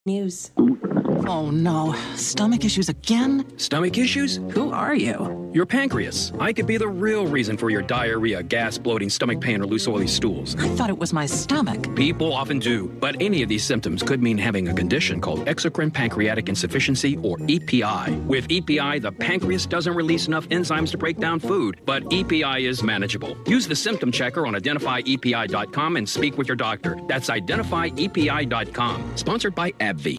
News. Oh no, stomach issues again? Stomach issues? Who are you? Your pancreas. I could be the real reason for your diarrhea, gas, bloating, stomach pain, or loose oily stools. I thought it was my stomach. People often do, but any of these symptoms could mean having a condition called exocrine pancreatic insufficiency, or EPI. With EPI, the pancreas doesn't release enough enzymes to break down food, but EPI is manageable. Use the symptom checker on identifyepi.com and speak with your doctor. That's identifyepi.com. Sponsored by AbbVie.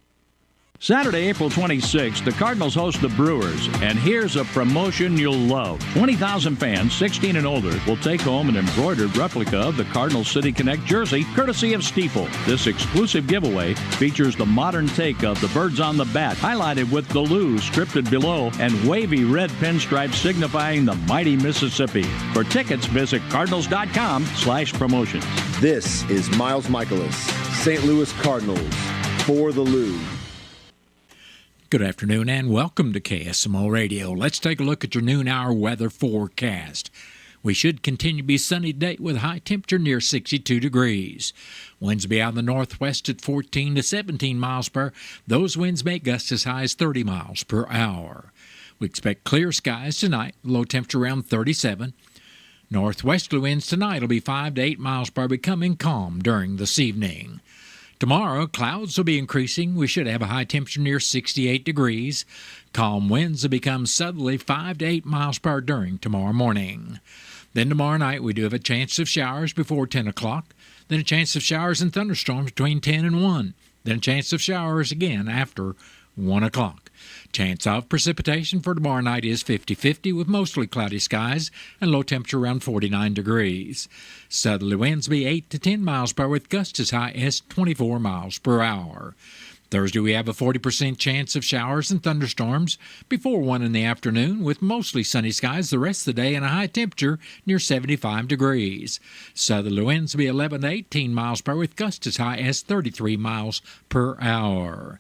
Saturday, April 26th, the Cardinals host the Brewers, and here's a promotion you'll love. 20,000 fans, 16 and older, will take home an embroidered replica of the Cardinals City Connect jersey, courtesy of Steeple. This exclusive giveaway features the modern take of the birds on the bat, highlighted with the Lou scripted below, and wavy red pinstripes signifying the mighty Mississippi. For tickets, visit cardinals.com/promotions. This is Miles Michaelis, St. Louis Cardinals, for the Lou. Good afternoon and welcome to KSMO Radio. Let's take a look at your noon hour weather forecast. We should continue to be sunny today with a high temperature near 62 degrees. Winds be out in the northwest at 14 to 17 miles per hour. Those winds may gust as high as 30 miles per hour. We expect clear skies tonight, low temperature around 37. Northwesterly winds tonight will be 5 to 8 miles per hour, becoming calm during this evening. Tomorrow, clouds will be increasing. We should have a high temperature near 68 degrees. Calm winds will become southerly 5 to 8 miles per hour during tomorrow morning. Then tomorrow night, we do have a chance of showers before 10 o'clock. Then a chance of showers and thunderstorms between 10 and 1. Then a chance of showers again after 1 o'clock. Chance of precipitation for tomorrow night is 50-50 with mostly cloudy skies and low temperature around 49 degrees. Southerly winds be 8 to 10 miles per hour with gusts as high as 24 miles per hour. Thursday we have a 40% chance of showers and thunderstorms before 1 in the afternoon with mostly sunny skies the rest of the day and a high temperature near 75 degrees. Southerly winds be 11 to 18 miles per hour with gusts as high as 33 miles per hour.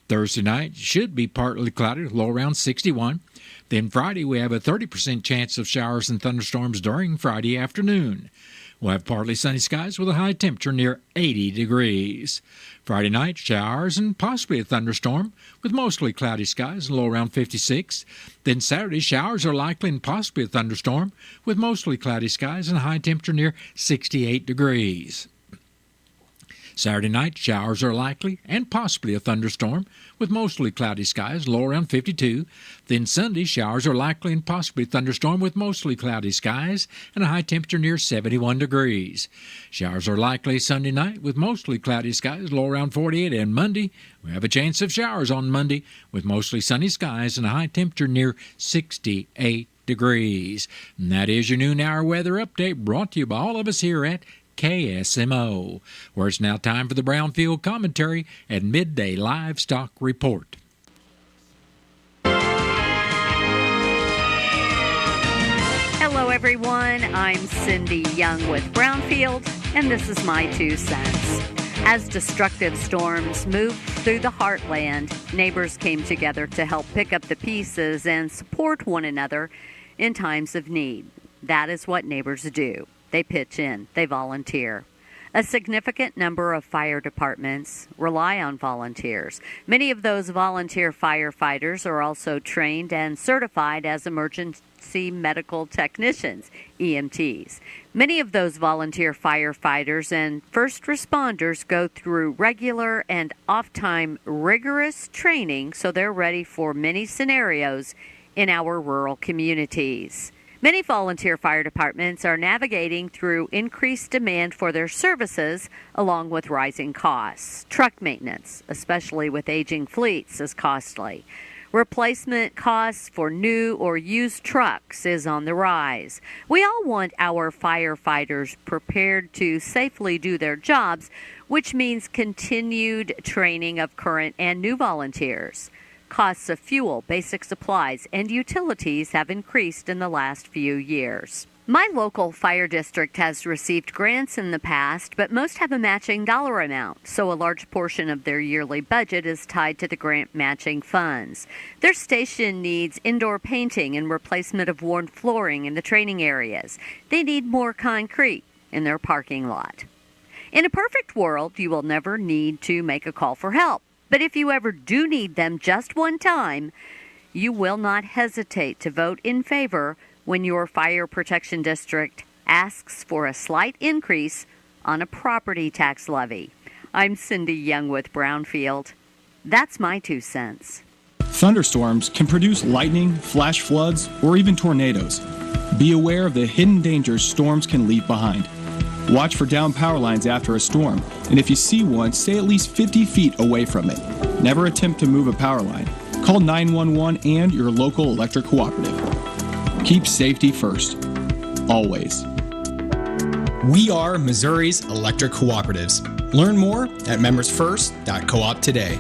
Thursday night should be partly cloudy, low around 61. Then Friday we have a 30% chance of showers and thunderstorms during Friday afternoon. We'll have partly sunny skies with a high temperature near 80 degrees. Friday night, showers and possibly a thunderstorm with mostly cloudy skies and low around 56. Then Saturday, showers are likely and possibly a thunderstorm with mostly cloudy skies and a high temperature near 68 degrees. Saturday night, showers are likely and possibly a thunderstorm with mostly cloudy skies, low around 52. Then Sunday, showers are likely and possibly a thunderstorm with mostly cloudy skies and a high temperature near 71 degrees. Showers are likely Sunday night with mostly cloudy skies, low around 48. And Monday, we have a chance of showers on Monday with mostly sunny skies and a high temperature near 68 degrees. And that is your noon hour weather update brought to you by all of us here at KSMO, where it's now time for the Brownfield Commentary and Midday Livestock Report. Hello, everyone. I'm Cindy Young with Brownfield, and this is my 2 cents. As destructive storms moved through the heartland, neighbors came together to help pick up the pieces and support one another in times of need. That is what neighbors do. They pitch in. They volunteer. A significant number of fire departments rely on volunteers. Many of those volunteer firefighters are also trained and certified as emergency medical technicians, EMTs. Many of those volunteer firefighters and first responders go through regular and oft-time rigorous training so they're ready for many scenarios in our rural communities. Many volunteer fire departments are navigating through increased demand for their services along with rising costs. Truck maintenance, especially with aging fleets, is costly. Replacement costs for new or used trucks is on the rise. We all want our firefighters prepared to safely do their jobs, which means continued training of current and new volunteers. Costs of fuel, basic supplies, and utilities have increased in the last few years. My local fire district has received grants in the past, but most have a matching dollar amount, so a large portion of their yearly budget is tied to the grant matching funds. Their station needs indoor painting and replacement of worn flooring in the training areas. They need more concrete in their parking lot. In a perfect world, you will never need to make a call for help. But if you ever do need them just one time, you will not hesitate to vote in favor when your fire protection district asks for a slight increase on a property tax levy. I'm Cindy Young with Brownfield. That's my 2 cents. Thunderstorms can produce lightning, flash floods, or even tornadoes. Be aware of the hidden dangers storms can leave behind. Watch for downed power lines after a storm, and if you see one, stay at least 50 feet away from it. Never attempt to move a power line. Call 911 and your local electric cooperative. Keep safety first. Always. We are Missouri's electric cooperatives. Learn more at membersfirst.coop today.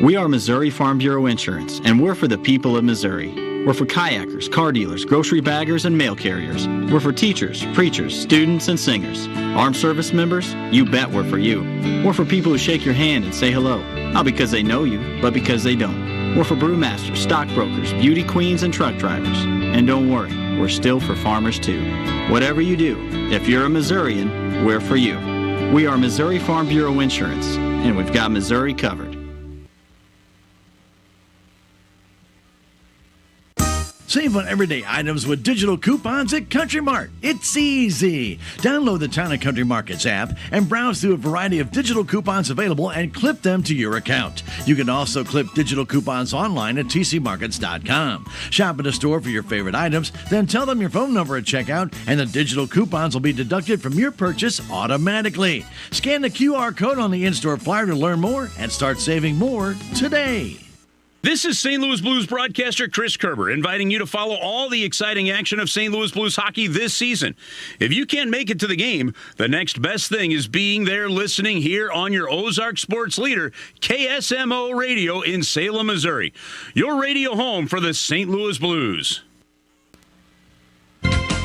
We are Missouri Farm Bureau Insurance, and we're for the people of Missouri. We're for kayakers, car dealers, grocery baggers, and mail carriers. We're for teachers, preachers, students, and singers. Armed service members? You bet we're for you. We're for people who shake your hand and say hello, not because they know you, but because they don't. We're for brewmasters, stockbrokers, beauty queens, and truck drivers. And don't worry, we're still for farmers too. Whatever you do, if you're a Missourian, we're for you. We are Missouri Farm Bureau Insurance, and we've got Missouri covered. Save on everyday items with digital coupons at Country Mart. It's easy. Download the Town & Country Markets app and browse through a variety of digital coupons available and clip them to your account. You can also clip digital coupons online at tcmarkets.com. Shop at a store for your favorite items, then tell them your phone number at checkout, and the digital coupons will be deducted from your purchase automatically. Scan the QR code on the in-store flyer to learn more and start saving more today. This is St. Louis Blues broadcaster Chris Kerber inviting you to follow all the exciting action of St. Louis Blues hockey this season. If you can't make it to the game, the next best thing is being there listening here on your Ozark sports leader, KSMO Radio in Salem, Missouri. Your radio home for the St. Louis Blues.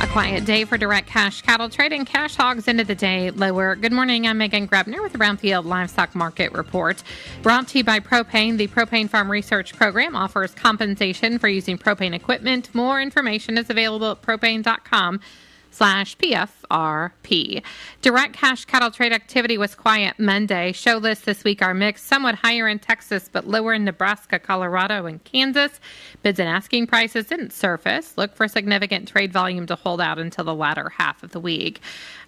A quiet day for direct cash cattle trading. Cash hogs into the day lower. Good morning. I'm Megan Grebner with the Brownfield Livestock Market Report. Brought to you by Propane. The Propane Farm Research Program offers compensation for using propane equipment. More information is available at propane.com/PFRP. Direct cash cattle trade activity was quiet Monday. Show lists this week are mixed, somewhat higher in Texas, but lower in Nebraska, Colorado, and Kansas. Bids and asking prices didn't surface. Look for significant trade volume to hold out until the latter half of the week.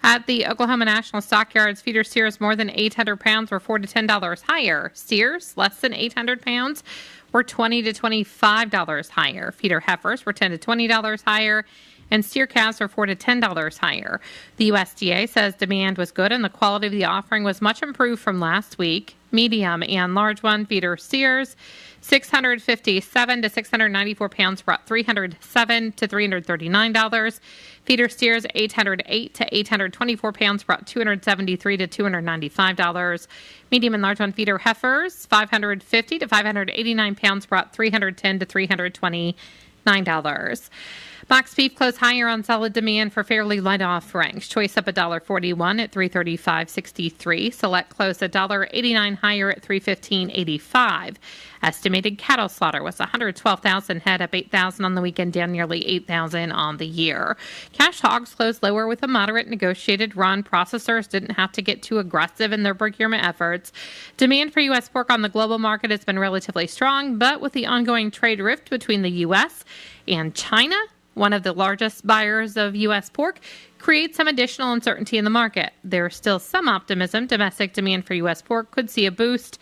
At the Oklahoma National Stockyards, feeder steers more than 800 pounds were $4 to $10 higher. Steers less than 800 pounds were $20 to $25 higher. Feeder heifers were $10 to $20 higher. And steer calves are $4 to $10 higher. The USDA says demand was good and the quality of the offering was much improved from last week. Medium and large one feeder steers, 657 to 694 pounds, brought $307 to $339. Feeder steers, 808 to 824 pounds, brought $273 to $295. Medium and large one feeder heifers, 550 to 589 pounds, brought $310 to $329. Box beef closed higher on solid demand for fairly light offerings. Choice up $1.41 at $335.63. Select closed $1.89 higher at $315.85. Estimated cattle slaughter was 112,000 head, up 8,000 on the weekend, down nearly 8,000 on the year. Cash hogs closed lower with a moderate negotiated run. Processors didn't have to get too aggressive in their procurement efforts. Demand for U.S. pork on the global market has been relatively strong, but with the ongoing trade rift between the U.S. and China, one of the largest buyers of U.S. pork, creates some additional uncertainty in the market. There's still some optimism. Domestic demand for U.S. pork could see a boost.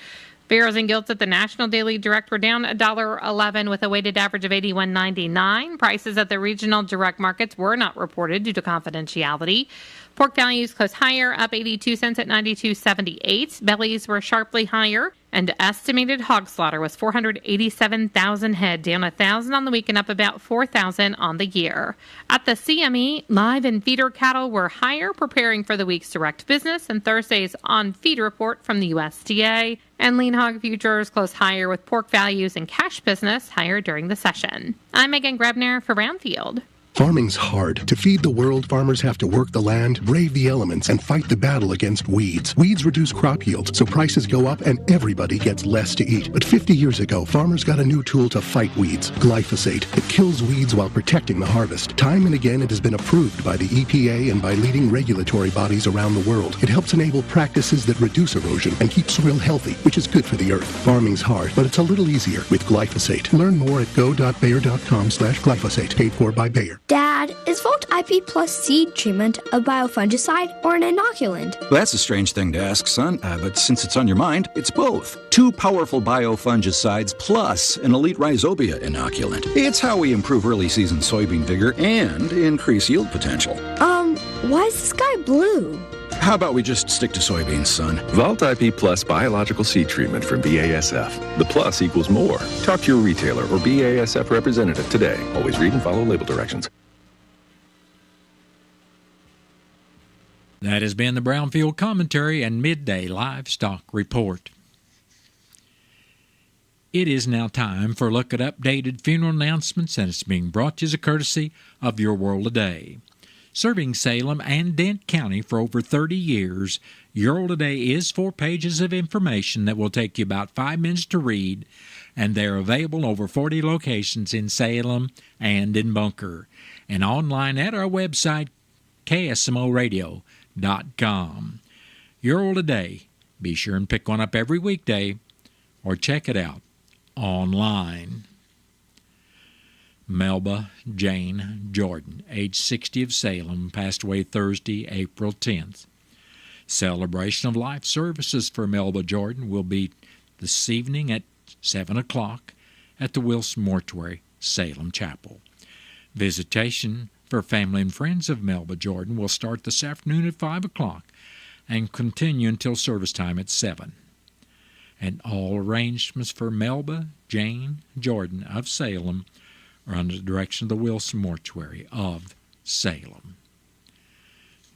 Barrels and gilts at the National Daily Direct were down $1.11 with a weighted average of $81.99. Prices at the regional direct markets were not reported due to confidentiality. Pork values closed higher, up 82 cents at $92.78. Bellies were sharply higher, and estimated hog slaughter was 487,000 head, down 1,000 on the week and up about 4,000 on the year. At the CME, live and feeder cattle were higher, preparing for the week's direct business and Thursday's on-feed report from the USDA. And lean hog futures closed higher with pork values and cash business higher during the session. I'm Megan Grebner for Brownfield. Farming's hard. To feed the world, farmers have to work the land, brave the elements, and fight the battle against weeds. Weeds reduce crop yield, so prices go up and everybody gets less to eat. But 50 years ago, farmers got a new tool to fight weeds, glyphosate. It kills weeds while protecting the harvest. Time and again, it has been approved by the EPA and by leading regulatory bodies around the world. It helps enable practices that reduce erosion and keep soil healthy, which is good for the earth. Farming's hard, but it's a little easier with glyphosate. Learn more at go.bayer.com/glyphosate. Paid for by Bayer. Dad, is Volt IP Plus seed treatment a biofungicide or an inoculant? Well, that's a strange thing to ask, son, but since it's on your mind, it's both. 2 powerful biofungicides plus an elite rhizobia inoculant. It's how we improve early season soybean vigor and increase yield potential. Why is the sky blue? How about we just stick to soybeans, son? Volt IP Plus biological seed treatment from BASF. The plus equals more. Talk to your retailer or BASF representative today. Always read and follow label directions. That has been the Brownfield Commentary and Midday Livestock Report. It is now time for a look at updated funeral announcements, and it's being brought to you as a courtesy of Your World Today. Serving Salem and Dent County for over 30 years, Your World Today is 4 pages of information that will take you about 5 minutes to read, and they're available in over 40 locations in Salem and in Bunker, and online at our website, KSMOradio.com. Your World Today. Be sure and pick one up every weekday or check it out online. Melba Jane Jordan, age 60 of Salem, passed away Thursday, April 10th. Celebration of Life services for Melba Jordan will be this evening at 7 o'clock at the Wilson Mortuary, Salem Chapel. Visitation for family and friends of Melba Jordan will start this afternoon at 5 o'clock and continue until service time at 7. And all arrangements for Melba Jane Jordan of Salem are under the direction of the Wilson Mortuary of Salem.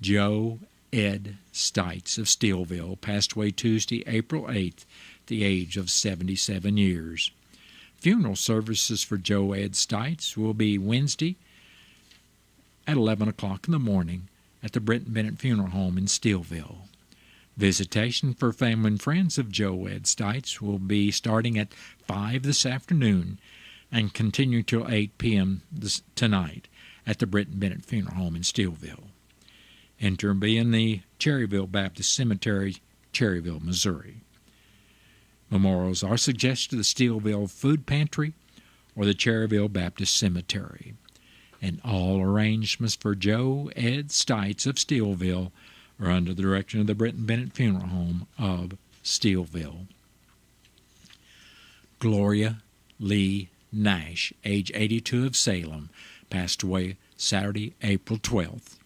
Joe Ed Stites of Steelville passed away Tuesday, April 8th, at the age of 77 years. Funeral services for Joe Ed Stites will be Wednesday at 11 o'clock in the morning at the Brenton Bennett Funeral Home in Steelville. Visitation for family and friends of Joe Ed Stites will be starting at 5 this afternoon and continue till 8 p.m. tonight at the Brenton Bennett Funeral Home in Steelville. Enter and be in the Cherryville Baptist Cemetery, Cherryville, Missouri. Memorials are suggested to the Steelville Food Pantry or the Cherryville Baptist Cemetery. And all arrangements for Joe Ed Stites of Steelville are under the direction of the Brenton Bennett Funeral Home of Steelville. Gloria Lee Nash, age 82 of Salem, passed away Saturday, April 12th.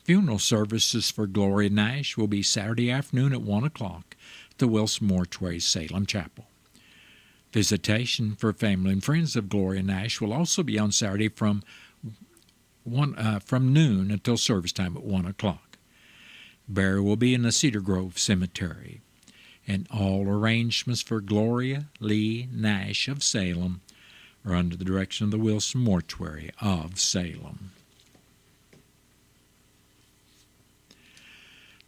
Funeral services for Gloria Nash will be Saturday afternoon at 1 o'clock at the Wilson Mortuary, Salem Chapel. Visitation for family and friends of Gloria Nash will also be on Saturday from noon until service time at 1 o'clock. Burial will be in the Cedar Grove Cemetery. And all arrangements for Gloria Lee Nash of Salem are under the direction of the Wilson Mortuary of Salem.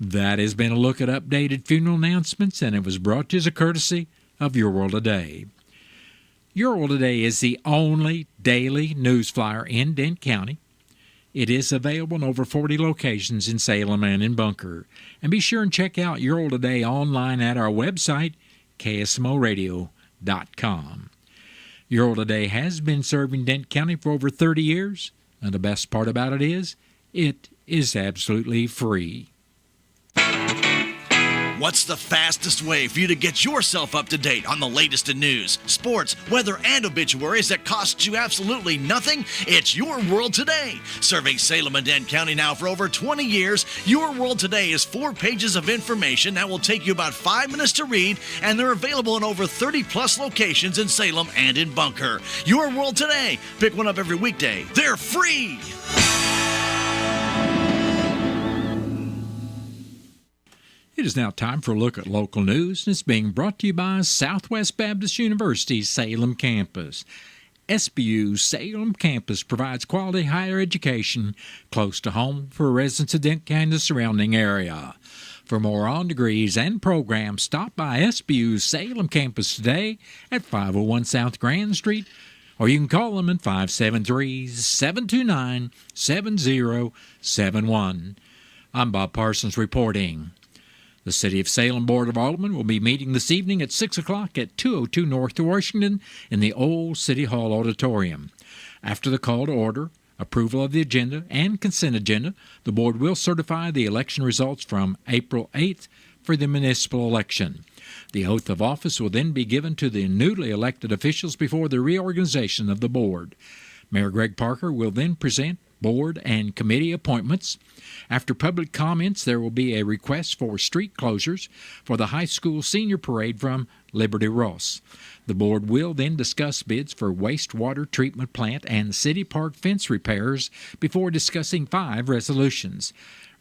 That has been a look at updated funeral announcements, and it was brought to you as a courtesy of Your World Today. Your World Today is the only daily news flyer in Dent County. It is available in over 40 locations in Salem and in Bunker. And be sure and check out Your World Today online at our website, KSMOradio.com. Your World Today has been serving Dent County for over 30 years, and the best part about it is absolutely free. What's the fastest way for you to get yourself up to date on the latest in news, sports, weather, and obituaries that costs you absolutely nothing? It's Your World Today. Serving Salem and Dent County now for over 20 years, Your World Today is 4 pages of information that will take you about 5 minutes to read, and they're available in over 30-plus locations in Salem and in Bunker. Your World Today. Pick one up every weekday. They're free! It is now time for a look at local news, and it's being brought to you by Southwest Baptist University's Salem campus. SBU Salem campus provides quality higher education close to home for residents of Dent County and the surrounding area. For more on degrees and programs, stop by SBU's Salem campus today at 501 South Grand Street, or you can call them at 573-729-7071. I'm Bob Parsons reporting. The City of Salem Board of Aldermen will be meeting this evening at 6 o'clock at 202 North Washington in the old City Hall Auditorium. After the call to order, approval of the agenda, and consent agenda, the board will certify the election results from April 8th for the municipal election. The oath of office will then be given to the newly elected officials before the reorganization of the board. Mayor Greg Parker will then present board and committee appointments. After public comments, there will be a request for street closures for the high school senior parade from Liberty Ross. The board will then discuss bids for wastewater treatment plant and city park fence repairs before discussing 5 resolutions.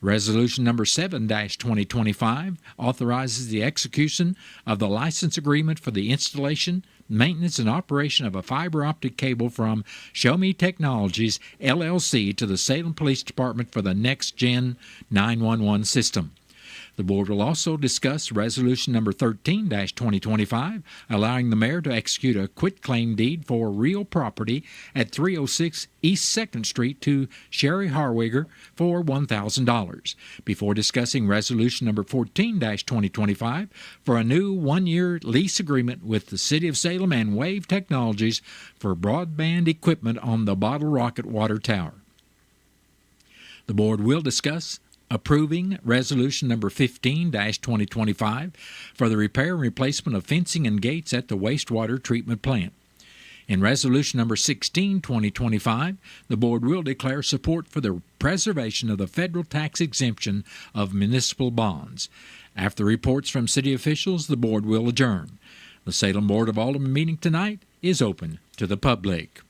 Resolution number 7-2025 authorizes the execution of the license agreement for the installation, maintenance, and operation of a fiber optic cable from Show Me Technologies, LLC, to the Salem Police Department for the Next Gen 911 system. The board will also discuss Resolution number 13-2025, allowing the mayor to execute a quitclaim deed for real property at 306 East 2nd Street to Sherry Harwiger for $1,000, before discussing Resolution number 14-2025 for a new 1-year lease agreement with the City of Salem and Wave Technologies for broadband equipment on the Bottle Rocket Water Tower. The board will discuss approving Resolution number 15-2025 for the repair and replacement of fencing and gates at the wastewater treatment plant. In Resolution number 16-2025, the board will declare support for the preservation of the federal tax exemption of municipal bonds. After reports from city officials, the board will adjourn. The Salem Board of Aldermen meeting tonight is open to the public.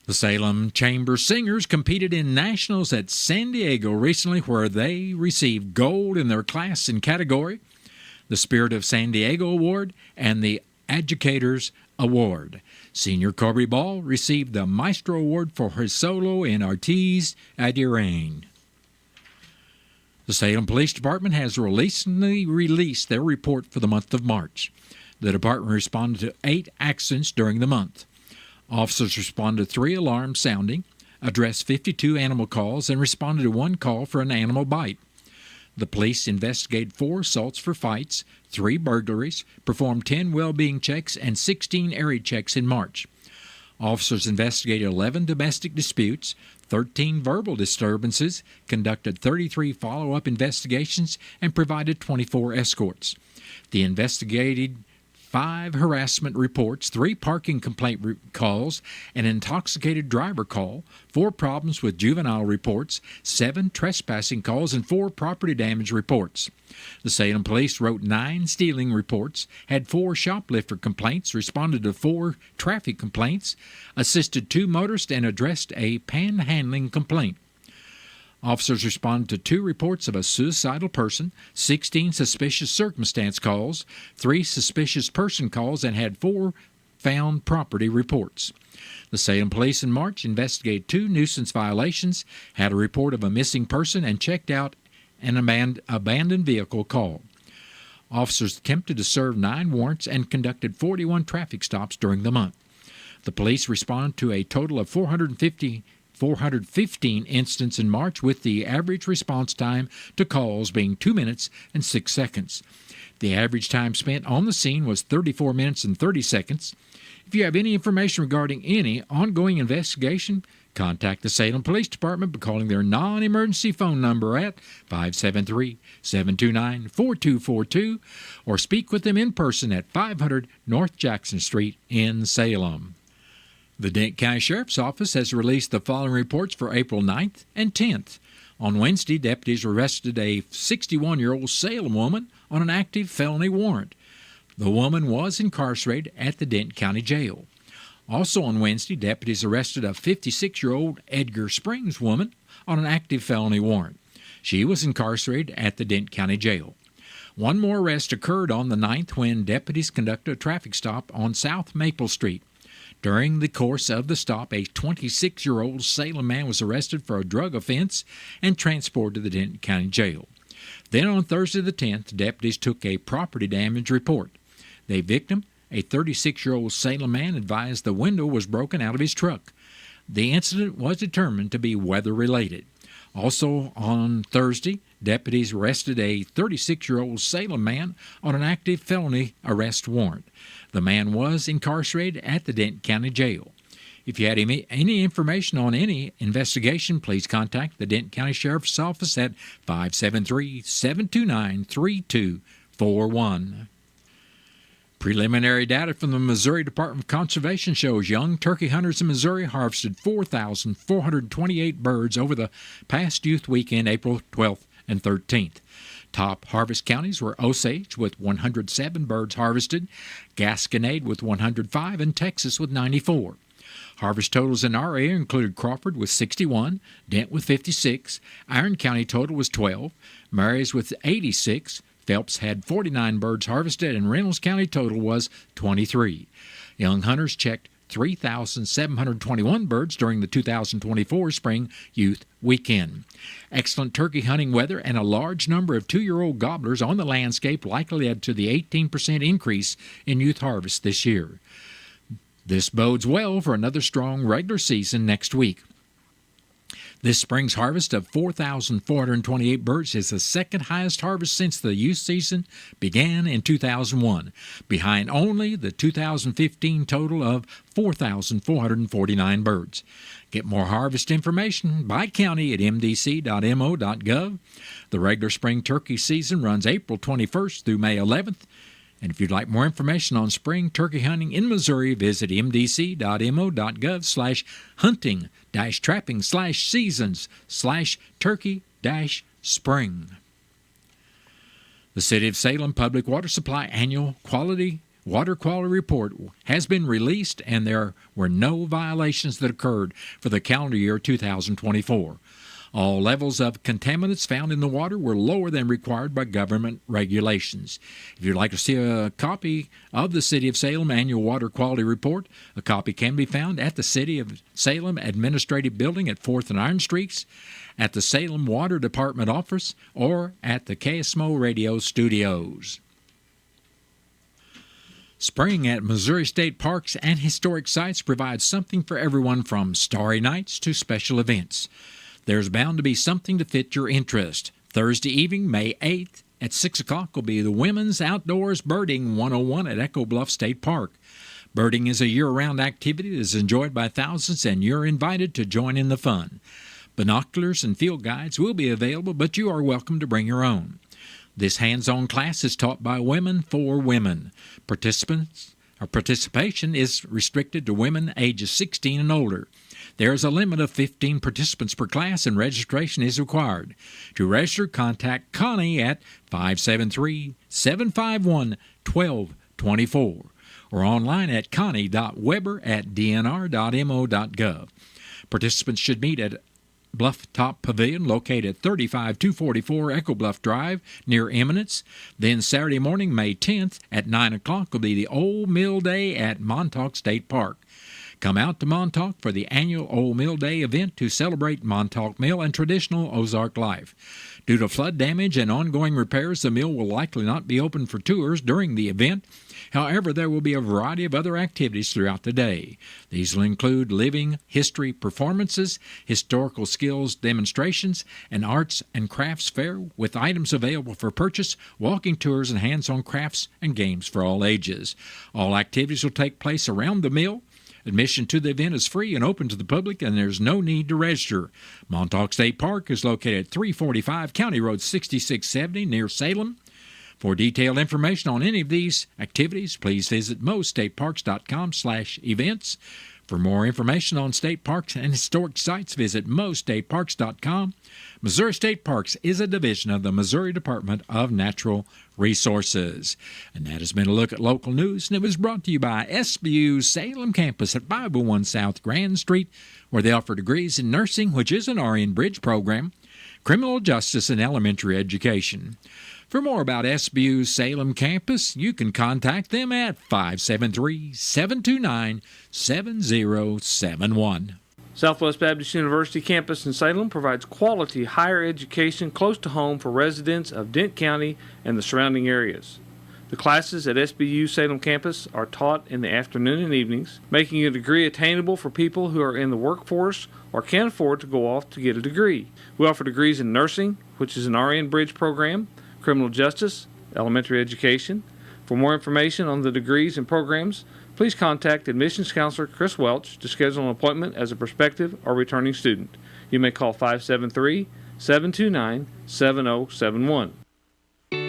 The Salem Chamber Singers competed in nationals at San Diego recently, where they received gold in their class and category, the Spirit of San Diego Award, and the Educators Award. Senior Corby Ball received the Maestro Award for her solo in Artiste Adirain. The Salem Police Department has recently released their report for the month of March. The department responded to 8 accidents during the month. Officers responded to 3 alarms sounding, addressed 52 animal calls, and responded to 1 call for an animal bite. The police investigated 4 assaults for fights, 3 burglaries, performed 10 well-being checks, and 16 area checks in March. Officers investigated 11 domestic disputes, 13 verbal disturbances, conducted 33 follow-up investigations, and provided 24 escorts. They investigated 5 harassment reports, 3 parking complaint calls, an intoxicated driver call, 4 problems with juvenile reports, 7 trespassing calls, and 4 property damage reports. The Salem Police wrote 9 stealing reports, had 4 shoplifter complaints, responded to 4 traffic complaints, assisted 2 motorists, and addressed a panhandling complaint. Officers responded to 2 reports of a suicidal person, 16 suspicious circumstance calls, 3 suspicious person calls, and had 4 found property reports. The Salem Police in March investigated 2 nuisance violations, had a report of a missing person, and checked out an abandoned vehicle call. Officers attempted to serve 9 warrants and conducted 41 traffic stops during the month. The police responded to a total of 415 incidents in March, with the average response time to calls being 2 minutes and 6 seconds. The average time spent on the scene was 34 minutes and 30 seconds. If you have any information regarding any ongoing investigation, contact the Salem Police Department by calling their non-emergency phone number at 573-729-4242 or speak with them in person at 500 North Jackson Street in Salem. The Dent County Sheriff's Office has released the following reports for April 9th and 10th. On Wednesday, deputies arrested a 61-year-old Salem woman on an active felony warrant. The woman was incarcerated at the Dent County Jail. Also on Wednesday, deputies arrested a 56-year-old Edgar Springs woman on an active felony warrant. She was incarcerated at the Dent County Jail. One more arrest occurred on the 9th when deputies conducted a traffic stop on South Maple Street. During the course of the stop, a 26-year-old Salem man was arrested for a drug offense and transported to the Denton County Jail. Then on Thursday the 10th, deputies took a property damage report. The victim, a 36-year-old Salem man, advised the window was broken out of his truck. The incident was determined to be weather-related. Also on Thursday, deputies arrested a 36-year-old Salem man on an active felony arrest warrant. The man was incarcerated at the Denton County Jail. If you had any information on any investigation, please contact the Denton County Sheriff's Office at 573-729-3241. Preliminary data from the Missouri Department of Conservation shows young turkey hunters in Missouri harvested 4,428 birds over the past youth weekend, April 12th and 13th. Top harvest counties were Osage with 107 birds harvested, Gasconade with 105, and Texas with 94. Harvest totals in our area included Crawford with 61, Dent with 56, Iron County total was 12, Marys with 86, Phelps had 49 birds harvested, and Reynolds County total was 23. Young hunters checked 3,721 birds during the 2024 Spring Youth Weekend. Excellent turkey hunting weather and a large number of 2-year-old gobblers on the landscape likely led to the 18% increase in youth harvest this year. This bodes well for another strong regular season next week. This spring's harvest of 4,428 birds is the second highest harvest since the youth season began in 2001, behind only the 2015 total of 4,449 birds. Get more harvest information by county at mdc.mo.gov. The regular spring turkey season runs April 21st through May 11th. And if you'd like more information on spring turkey hunting in Missouri, visit mdc.mo.gov/hunting-trapping/seasons/turkey-spring. The City of Salem Public Water Supply Annual Water Quality Report has been released, and there were no violations that occurred for the calendar year 2024. All levels of contaminants found in the water were lower than required by government regulations. If you'd like to see a copy of the City of Salem Annual Water Quality Report, a copy can be found at the City of Salem Administrative Building at 4th and Iron Streets, at the Salem Water Department office, or at the KSMO Radio Studios. Spring at Missouri State Parks and Historic Sites provides something for everyone from starry nights to special events. There's bound to be something to fit your interest. Thursday evening, May 8th, at 6 o'clock will be the Women's Outdoors Birding 101 at Echo Bluff State Park. Birding is a year-round activity that is enjoyed by thousands, and you're invited to join in the fun. Binoculars and field guides will be available, but you are welcome to bring your own. This hands-on class is taught by women for women. Participation is restricted to women ages 16 and older. There is a limit of 15 participants per class, and registration is required. To register, contact Connie at 573-751-1224 or online at connie.weber@dnr.mo.gov. Participants should meet at Bluff Top Pavilion, located at 35244 Echo Bluff Drive, near Eminence. Then Saturday morning, May 10th, at 9 o'clock, will be the Old Mill Day at Montauk State Park. Come out to Montauk for the annual Old Mill Day event to celebrate Montauk Mill and traditional Ozark life. Due to flood damage and ongoing repairs, the mill will likely not be open for tours during the event. However, there will be a variety of other activities throughout the day. These will include living history performances, historical skills demonstrations, an arts and crafts fair with items available for purchase, walking tours, and hands-on crafts and games for all ages. All activities will take place around the mill. Admission to the event is free and open to the public, and there's no need to register. Montauk State Park is located at 345 County Road 6670 near Salem. For detailed information on any of these activities, please visit mostateparks.com/events. For more information on state parks and historic sites, visit mostateparks.com. Missouri State Parks is a division of the Missouri Department of Natural Resources. And that has been a look at local news, and it was brought to you by SBU's Salem campus at 501 South Grand Street, where they offer degrees in nursing, which is an RN Bridge program, criminal justice, and elementary education. For more about SBU's Salem campus, you can contact them at 573-729-7071. Southwest Baptist University campus in Salem provides quality higher education close to home for residents of Dent County and the surrounding areas. The classes at SBU Salem campus are taught in the afternoon and evenings, making a degree attainable for people who are in the workforce or can't afford to go off to get a degree. We offer degrees in nursing, which is an RN Bridge program, criminal justice, elementary education. For more information on the degrees and programs, please contact admissions counselor Chris Welch to schedule an appointment as a prospective or returning student. You may call 573-729-7071.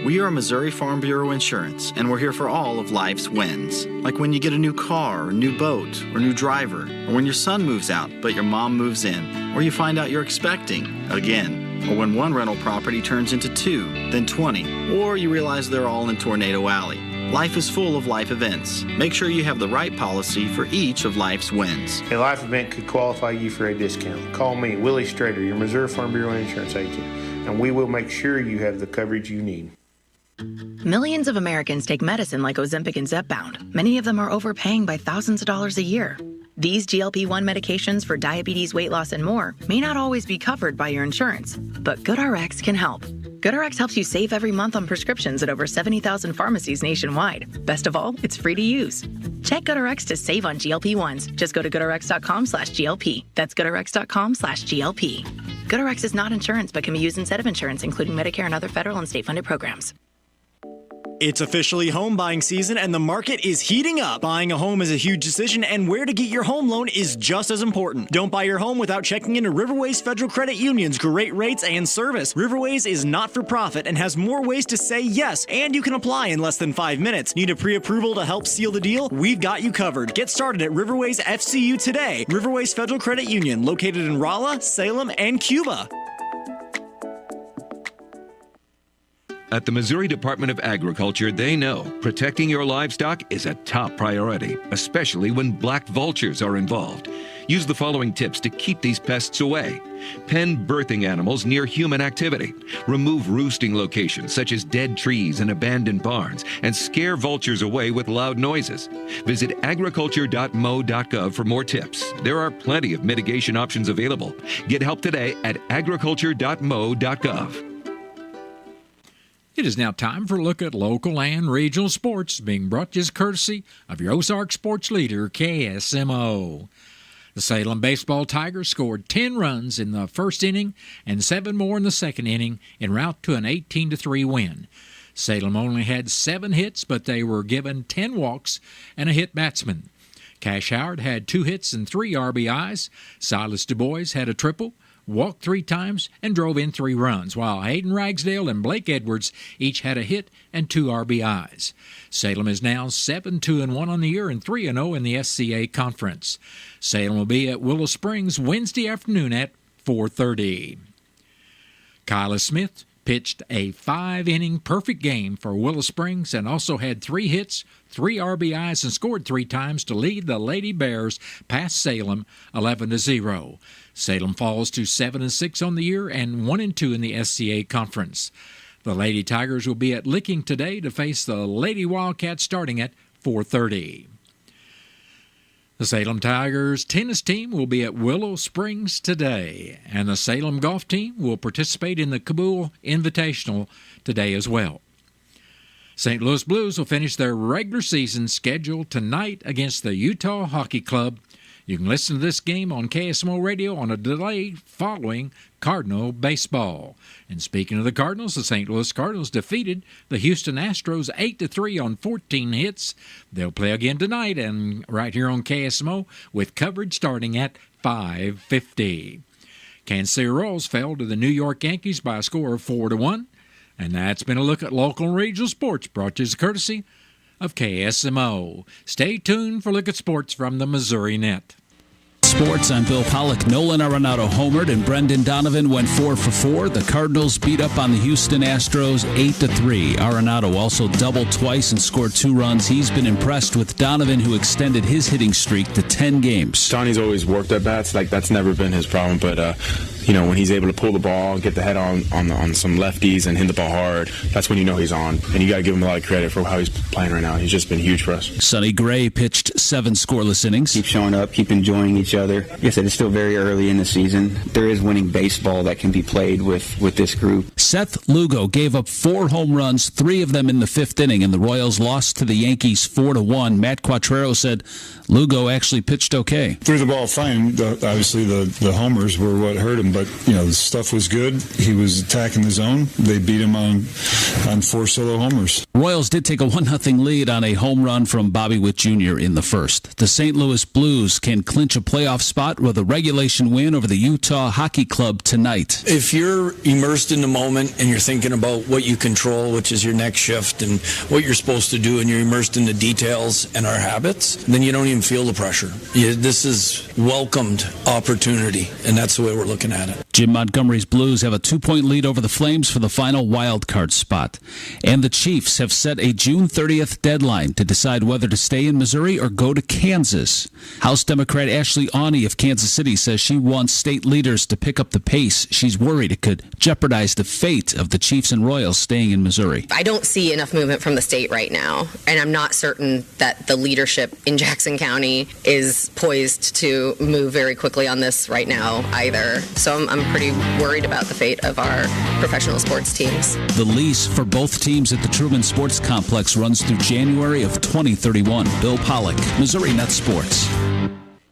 We are Missouri Farm Bureau Insurance, and we're here for all of life's wins. Like when you get a new car, or new boat, or new driver, or when your son moves out but your mom moves in, or you find out you're expecting again, or when one rental property turns into 2, then 20, or you realize they're all in Tornado Alley. Life is full of life events. Make sure you have the right policy for each of life's wins. A life event could qualify you for a discount. Call me, Willie Strader, your Missouri Farm Bureau Insurance agent, and we will make sure you have the coverage you need. Millions of Americans take medicine like Ozempic and Zepbound. Many of them are overpaying by thousands of dollars a year. These GLP-1 medications for diabetes, weight loss, and more may not always be covered by your insurance, but GoodRx can help. GoodRx helps you save every month on prescriptions at over 70,000 pharmacies nationwide. Best of all, it's free to use. Check GoodRx to save on GLP-1s. Just go to GoodRx.com/GLP. That's GoodRx.com/GLP. GoodRx is not insurance but can be used instead of insurance, including Medicare and other federal and state-funded programs. It's officially home buying season and the market is heating up. Buying a home is a huge decision and where to get your home loan is just as important. Don't buy your home without checking into Riverways Federal Credit Union's great rates and service. Riverways is not for profit and has more ways to say yes, and you can apply in less than 5 minutes. Need a pre-approval to help seal the deal? We've got you covered. Get started at Riverways FCU today. Riverways Federal Credit Union, located in Rolla, Salem, and Cuba. At the Missouri Department of Agriculture, they know protecting your livestock is a top priority, especially when black vultures are involved. Use the following tips to keep these pests away. Pen birthing animals near human activity. Remove roosting locations such as dead trees and abandoned barns, and scare vultures away with loud noises. Visit agriculture.mo.gov for more tips. There are plenty of mitigation options available. Get help today at agriculture.mo.gov. It is now time for a look at local and regional sports, being brought to you as courtesy of your Ozark sports leader, KSMO. The Salem baseball Tigers scored 10 runs in the first inning and 7 more in the second inning en route to an 18-3 win. Salem only had 7 hits, but they were given 10 walks and a hit batsman. Cash Howard had 2 hits and 3 RBIs. Silas Du Bois had a triple, walked 3 times, and drove in 3 runs, while Hayden Ragsdale and Blake Edwards each had a hit and 2 RBIs. Salem is now 7-2-1 on the year and 3-0 in the SCA Conference. Salem will be at Willow Springs Wednesday afternoon at 4:30. Kyla Smith pitched a 5-inning perfect game for Willow Springs and also had 3 hits, 3 RBIs, and scored 3 times to lead the Lady Bears past Salem 11-0. Salem falls to 7-6 on the year and 1-2 in the SCA Conference. The Lady Tigers will be at Licking today to face the Lady Wildcats starting at 4:30. The Salem Tigers tennis team will be at Willow Springs today, and the Salem golf team will participate in the Kabul Invitational today as well. St. Louis Blues will finish their regular season schedule tonight against the Utah Hockey Club. You can listen to this game on KSMO Radio on a delay following Cardinal baseball. And speaking of the Cardinals, the St. Louis Cardinals defeated the Houston Astros 8-3 on 14 hits. They'll play again tonight and right here on KSMO with coverage starting at 5:50. Kansas City Royals fell to the New York Yankees by a score of 4-1. And that's been a look at local and regional sports brought to you as a courtesy of KSMO. Stay tuned for a look at sports from the Missouri Net. Sports, I'm Bill Pollock. Nolan Arenado homered and Brendan Donovan went 4 for 4. The Cardinals beat up on the Houston Astros 8-3. Arenado also doubled twice and scored 2 runs. He's been impressed with Donovan, who extended his hitting streak to 10 games. Donnie's always worked at bats. Like, that's never been his problem, but when he's able to pull the ball, get the head on some lefties and hit the ball hard, that's when you know he's on. And you got to give him a lot of credit for how he's playing right now. He's just been huge for us. Sonny Gray pitched 7 scoreless innings. Keep showing up, keep enjoying each other. Like I said, it's still very early in the season. There is winning baseball that can be played with this group. Seth Lugo gave up 4 home runs, 3 of them in the 5th inning, and the Royals lost to the Yankees 4-1. Matt Quattrero said Lugo actually pitched okay. Threw the ball fine. Obviously, the homers were what hurt him, but the stuff was good. He was attacking the zone. They beat him on 4 solo homers. Royals did take a 1-0 lead on a home run from Bobby Witt Jr. in the first. The St. Louis Blues can clinch a playoff spot with a regulation win over the Utah Hockey Club tonight. If you're immersed in the moment and you're thinking about what you control, which is your next shift and what you're supposed to do, and you're immersed in the details and our habits, then you don't even feel the pressure. This is welcomed opportunity, and that's the way we're looking at it. Jim Montgomery's Blues have a 2-point lead over the Flames for the final wild card spot. And the Chiefs have set a June 30th deadline to decide whether to stay in Missouri or go to Kansas. House Democrat Ashley Awney of Kansas City says she wants state leaders to pick up the pace. She's worried it could jeopardize the fate of the Chiefs and Royals staying in Missouri. I don't see enough movement from the state right now, and I'm not certain that the leadership in Jackson County is poised to move very quickly on this right now either. So I'm pretty worried about the fate of our professional sports teams. The lease for both teams at the Truman Sports Complex runs through January of 2031. Bill Pollock, Missouri Net Sports.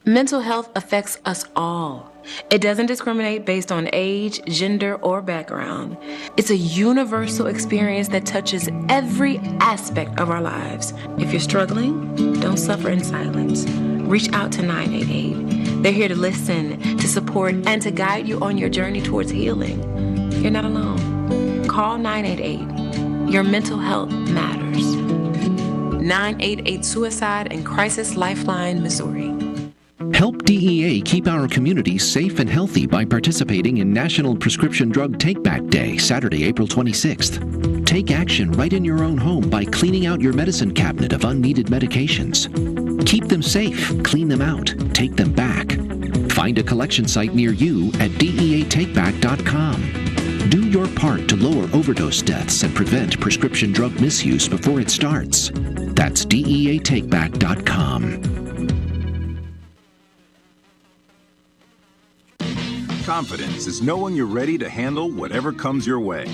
Mental health affects us all. It doesn't discriminate based on age, gender, or background. It's a universal experience that touches every aspect of our lives. If you're struggling, don't suffer in silence. Reach out to 988. They're here to listen, to support, and to guide you on your journey towards healing. You're not alone. Call 988. Your mental health matters. 988 Suicide and Crisis Lifeline, Missouri. Help DEA keep our communities safe and healthy by participating in National Prescription Drug Take-Back Day, Saturday, April 26th. Take action right in your own home by cleaning out your medicine cabinet of unneeded medications. Keep them safe, clean them out, take them back. Find a collection site near you at DEATakeback.com. Do your part to lower overdose deaths and prevent prescription drug misuse before it starts. That's DEATakeback.com. Confidence is knowing you're ready to handle whatever comes your way.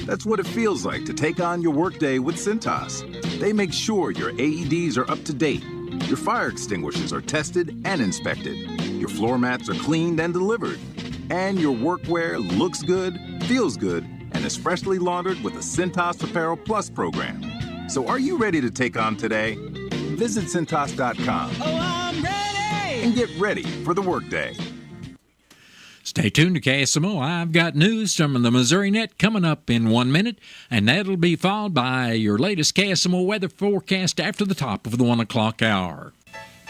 That's what it feels like to take on your workday with Cintas. They make sure your AEDs are up to date, your fire extinguishers are tested and inspected, your floor mats are cleaned and delivered, and your workwear looks good, feels good, and is freshly laundered with the Cintas Apparel Plus program. So are you ready to take on today? Visit Cintas.com. Oh, I'm ready! And get ready for the workday. Stay tuned to KSMO. I've got news from the Missouri Net coming up in 1 minute, and that'll be followed by your latest KSMO weather forecast after the top of the 1 o'clock hour.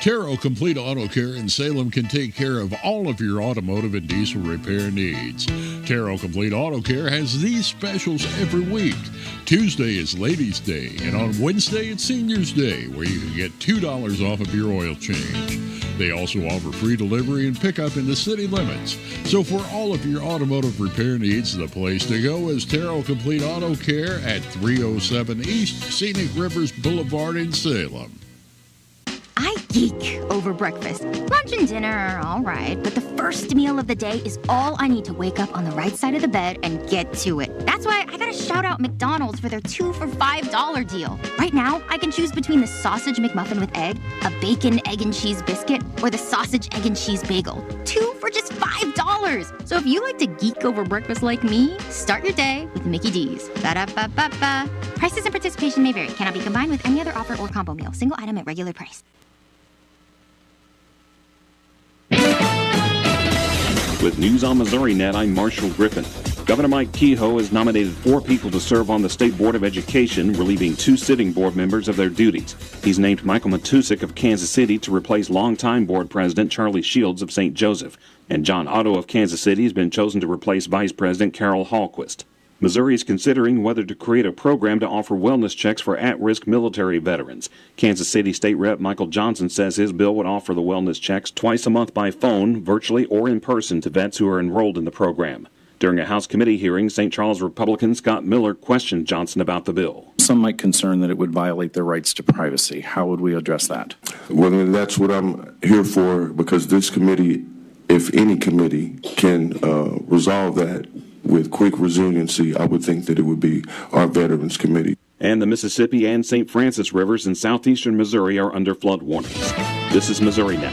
Taro Complete Auto Care in Salem can take care of all of your automotive and diesel repair needs. Taro Complete Auto Care has these specials every week. Tuesday is Ladies' Day, and on Wednesday it's Seniors' Day, where you can get $2 off of your oil change. They also offer free delivery and pickup in the city limits. So for all of your automotive repair needs, the place to go is Taro Complete Auto Care at 307 East Scenic Rivers Boulevard in Salem. I geek over breakfast. Lunch and dinner are all right, but the first meal of the day is all I need to wake up on the right side of the bed and get to it. That's why I gotta shout out McDonald's for their 2 for $5 deal. Right now, I can choose between the sausage McMuffin with egg, a bacon, egg, and cheese biscuit, or the sausage, egg, and cheese bagel. 2 for just $5. So if you like to geek over breakfast like me, start your day with Mickey D's. Ba-da-ba-ba-ba. Prices and participation may vary. Cannot be combined with any other offer or combo meal. Single item at regular price. With News on Missouri Net, I'm Marshall Griffin. Governor Mike Kehoe has nominated 4 people to serve on the State Board of Education, relieving 2 sitting board members of their duties. He's named Michael Matusik of Kansas City to replace longtime board president Charlie Shields of St. Joseph. And John Otto of Kansas City has been chosen to replace Vice President Carol Hallquist. Missouri is considering whether to create a program to offer wellness checks for at-risk military veterans. Kansas City State Rep Michael Johnson says his bill would offer the wellness checks twice a month by phone, virtually, or in person to vets who are enrolled in the program. During a House committee hearing, St. Charles Republican Scott Miller questioned Johnson about the bill. Some might concern that it would violate their rights to privacy. How would we address that? Well, then that's what I'm here for, because this committee, if any committee, can resolve that with quick resiliency. I would think that it would be our Veterans Committee. And the Mississippi and St. Francis rivers in southeastern Missouri are under flood warnings. This is Missouri Net.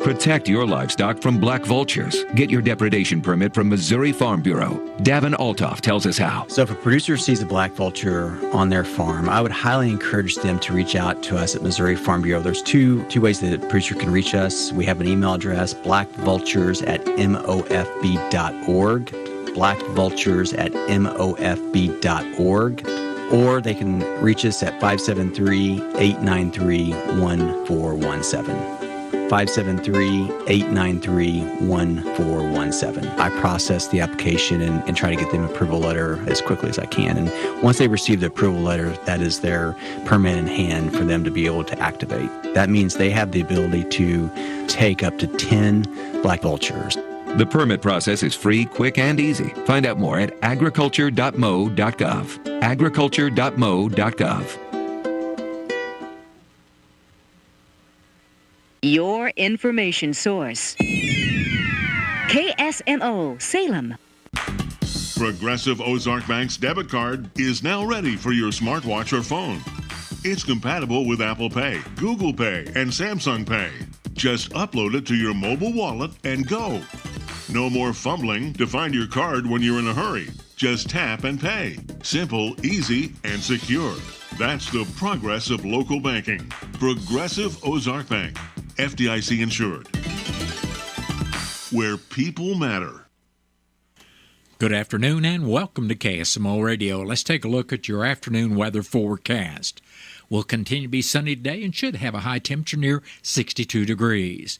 Protect your livestock from black vultures. Get your depredation permit from Missouri Farm Bureau. Davin Altoff tells us how. So if a producer sees a black vulture on their farm, I would highly encourage them to reach out to us at Missouri Farm Bureau. There's two ways that a producer can reach us. We have an email address, blackvultures@mofb.org, blackvultures@mofb.org, or they can reach us at 573-893-1417. 573-893-1417. I process the application and try to get them an approval letter as quickly as I can. And once they receive the approval letter, that is their permit in hand for them to be able to activate. That means they have the ability to take up to 10 black vultures. The permit process is free, quick, and easy. Find out more at agriculture.mo.gov. agriculture.mo.gov. Your information source. KSMO Salem. Progressive Ozark Bank's debit card is now ready for your smartwatch or phone. It's compatible with Apple Pay, Google Pay, and Samsung Pay. Just upload it to your mobile wallet and go. No more fumbling to find your card when you're in a hurry. Just tap and pay. Simple, easy, and secure. That's the progress of local banking. Progressive Ozark Bank. FDIC insured. Where people matter. Good afternoon and welcome to KSMO Radio. Let's take a look at your afternoon weather forecast. Will continue to be sunny today and should have a high temperature near 62 degrees.